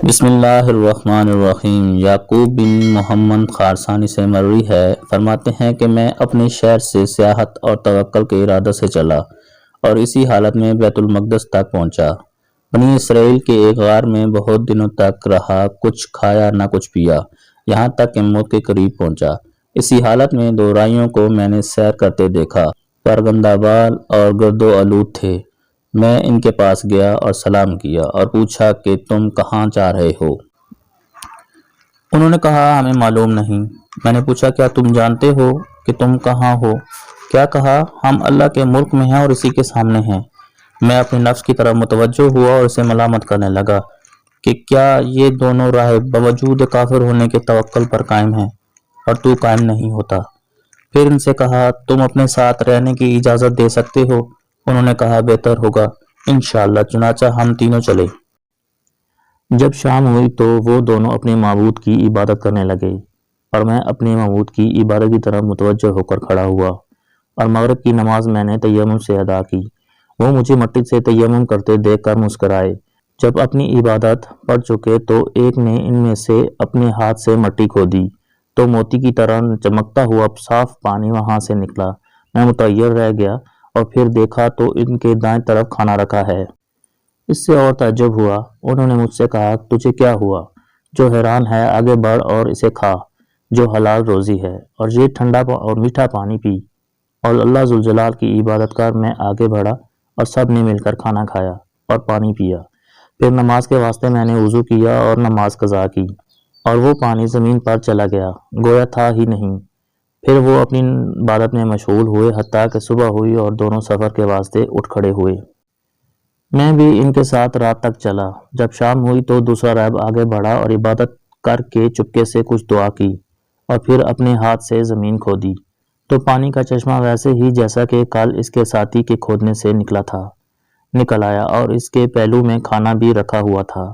بسم اللہ الرحمن الرحیم۔ یعقوب بن محمد خارسانی سے مروی ہے، فرماتے ہیں کہ میں اپنے شہر سے سیاحت اور توکل کے ارادے سے چلا اور اسی حالت میں بیت المقدس تک پہنچا۔ بنی اسرائیل کے ایک غار میں بہت دنوں تک رہا، کچھ کھایا نہ کچھ پیا، یہاں تک کہ موت کے قریب پہنچا۔ اسی حالت میں دو رائیوں کو میں نے سیر کرتے دیکھا، پر گندہ بال اور گرد و آلود تھے۔ میں ان کے پاس گیا اور سلام کیا اور پوچھا کہ تم کہاں جا رہے ہو؟ انہوں نے کہا ہمیں معلوم نہیں۔ میں نے پوچھا کیا تم جانتے ہو کہ تم کہاں ہو؟ کیا کہا ہم اللہ کے ملک میں ہیں اور اسی کے سامنے ہیں۔ میں اپنے نفس کی طرف متوجہ ہوا اور اسے ملامت کرنے لگا کہ کیا یہ دونوں راہب باوجود کافر ہونے کے توکل پر قائم ہیں اور تو قائم نہیں ہوتا؟ پھر ان سے کہا تم اپنے ساتھ رہنے کی اجازت دے سکتے ہو؟ انہوں نے کہا بہتر ہوگا انشاءاللہ۔ چنانچہ ہم تینوں چلے۔ جب شام ہوئی تو وہ دونوں اپنے معبود کی عبادت کرنے لگے اور میں اپنے معبود کی عبادت کی طرف متوجہ ہو کر کھڑا ہوا، اور مغرب کی نماز میں نے تیمم سے ادا کی۔ وہ مجھے مٹی سے تیمم کرتے دیکھ کر مسکرائے۔ جب اپنی عبادت پڑھ چکے تو ایک نے ان میں سے اپنے ہاتھ سے مٹی کھودی تو موتی کی طرح چمکتا ہوا صاف پانی وہاں سے نکلا۔ میں متحیر رہ گیا اور پھر دیکھا تو ان کے دائیں طرف کھانا رکھا ہے۔ اس سے اور تعجب ہوا۔ انہوں نے مجھ سے کہا تجھے کیا ہوا؟ جو حیران ہے آگے بڑھ اور اسے کھا جو حلال روزی ہے، اور یہ ٹھنڈا اور میٹھا پانی پی۔ اور اللہ ذوالجلال کی عبادت کر میں آگے بڑھا اور سب نے مل کر کھانا کھایا اور پانی پیا۔ پھر نماز کے واسطے میں نے وضو کیا اور نماز قضا کی، اور وہ پانی زمین پر چلا گیا گویا تھا ہی نہیں۔ پھر وہ اپنی عبادت میں مشغول ہوئے حتیٰ کہ صبح ہوئی اور دونوں سفر کے واسطے اٹھ کھڑے ہوئے۔ میں بھی ان کے ساتھ رات تک چلا۔ جب شام ہوئی تو دوسرا راہب آگے بڑھا اور عبادت کر کے چپکے سے کچھ دعا کی اور پھر اپنے ہاتھ سے زمین کھودی تو پانی کا چشمہ ویسے ہی جیسا کہ کل اس کے ساتھی کے کھودنے سے نکلا تھا نکل آیا، اور اس کے پہلو میں کھانا بھی رکھا ہوا تھا،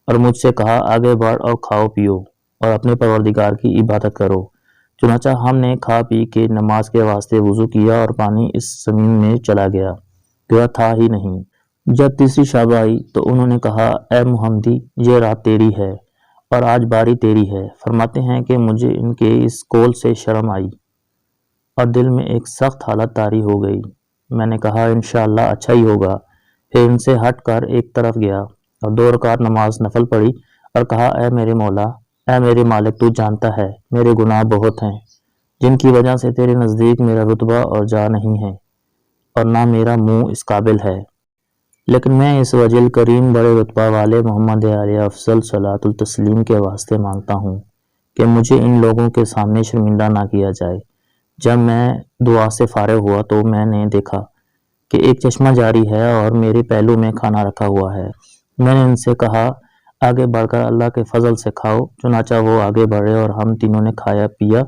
اور مجھ سے کہا آگے بڑھ اور کھاؤ پیو اور اپنے پروردگار کی عبادت کرو۔ چنانچہ ہم نے کھا پی کے نماز کے واسطے وضو کیا اور پانی اس زمین میں چلا گیا گویا تھا ہی نہیں۔ جب تیسری شب آئی تو انہوں نے کہا اے محمدی یہ رات تیری ہے اور آج باری تیری ہے۔ فرماتے ہیں کہ مجھے ان کے اس قول سے شرم آئی اور دل میں ایک سخت حالت طاری ہو گئی۔ میں نے کہا انشاءاللہ اچھا ہی ہوگا۔ پھر ان سے ہٹ کر ایک طرف گیا اور 2 رکعت نماز نفل پڑھی اور کہا اے میرے مولا، اے میرے مالک، تو جانتا ہے میرے گناہ بہت ہیں جن کی وجہ سے تیرے نزدیک میرا رتبہ اور جا نہیں ہے اور نہ میرا منہ اس قابل ہے، لیکن میں اس وجل کریم بڑے رتبہ والے محمد علیہ افضل صلاۃ التسلیم کے واسطے مانگتا ہوں کہ مجھے ان لوگوں کے سامنے شرمندہ نہ کیا جائے۔ جب میں دعا سے فارغ ہوا تو میں نے دیکھا کہ ایک چشمہ جاری ہے اور میرے پہلو میں کھانا رکھا ہوا ہے۔ میں نے ان سے کہا آگے بڑھ کر اللہ کے فضل سے کھاؤ۔ چنانچہ وہ آگے بڑھے اور ہم تینوں نے کھایا پیا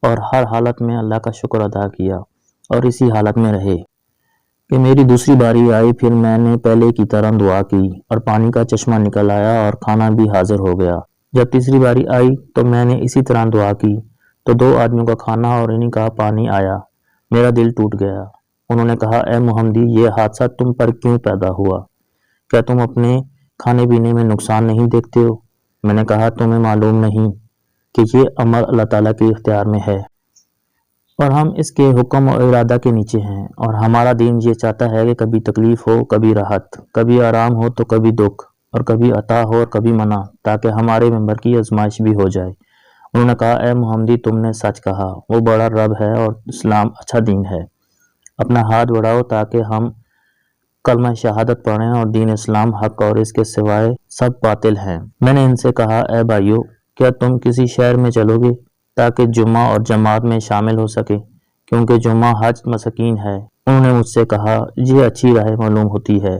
اور ہر حالت میں اللہ کا شکر ادا کیا اور اسی حالت میں رہے کہ میری دوسری باری آئی۔ پھر میں نے پہلے کی طرح دعا کی اور پانی کا چشمہ نکل آیا اور کھانا بھی حاضر ہو گیا۔ جب تیسری باری آئی تو میں نے اسی طرح دعا کی تو 2 آدمیوں کا کھانا اور انہی کا پانی آیا۔ میرا دل ٹوٹ گیا۔ انہوں نے کہا اے محمدی یہ حادثہ تم پر کیوں پیدا ہوا؟ کیا تم اپنے کھانے پینے میں نقصان نہیں دیکھتے ہو؟ میں نے کہا تمہیں معلوم نہیں کہ یہ امر اللہ تعالیٰ کے اختیار میں ہے اور ہم اس کے حکم اور ارادہ کے نیچے ہیں، اور ہمارا دین یہ چاہتا ہے کہ کبھی تکلیف ہو کبھی راحت، کبھی آرام ہو تو کبھی دکھ، اور کبھی عطا ہو اور کبھی منع، تاکہ ہمارے ممبر کی آزمائش بھی ہو جائے۔ انہوں نے کہا اے محمدی تم نے سچ کہا، وہ بڑا رب ہے اور اسلام اچھا دین ہے۔ اپنا ہاتھ بڑھاؤ تاکہ ہم کلمہ شہادت پڑھیں اور دین اسلام حق اور اس کے سوائے سب باطل ہیں۔ میں نے ان سے کہا اے بھائیو کیا تم کسی شہر میں چلو گے تاکہ جمعہ اور جماعت میں شامل ہو سکے، کیونکہ جمعہ حج مساکین ہے۔ انہوں نے مجھ سے کہا یہ اچھی راہ معلوم ہوتی ہے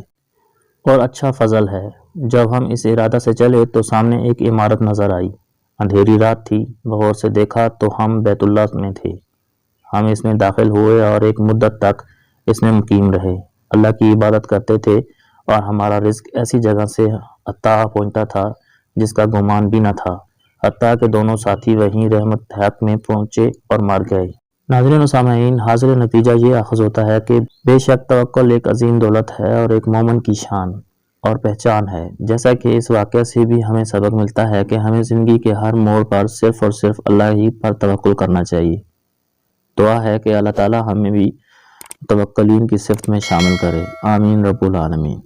اور اچھا فضل ہے۔ جب ہم اس ارادہ سے چلے تو سامنے ایک عمارت نظر آئی۔ اندھیری رات تھی، غور سے دیکھا تو ہم بیت اللہ میں تھے۔ ہم اس میں داخل ہوئے اور ایک مدت تک اس میں مقیم رہے، اللہ کی عبادت کرتے تھے، اور ہمارا رزق ایسی جگہ سے عطا پہنچتا تھا جس کا گمان بھی نہ تھا، حتیٰ کہ دونوں ساتھی وہیں رحمت حق میں پہنچے اور مر گئے۔ ناظرین و سامعین، حاصل نتیجہ یہ اخذ ہوتا ہے کہ بے شک توکل ایک عظیم دولت ہے اور ایک مومن کی شان اور پہچان ہے۔ جیسا کہ اس واقعہ سے بھی ہمیں سبق ملتا ہے کہ ہمیں زندگی کے ہر موڑ پر صرف اور صرف اللہ ہی پر توکل کرنا چاہیے۔ دعا ہے کہ اللہ تعالی ہمیں بھی متوکلین کی صفت میں شامل کرے۔ آمین رب العالمین۔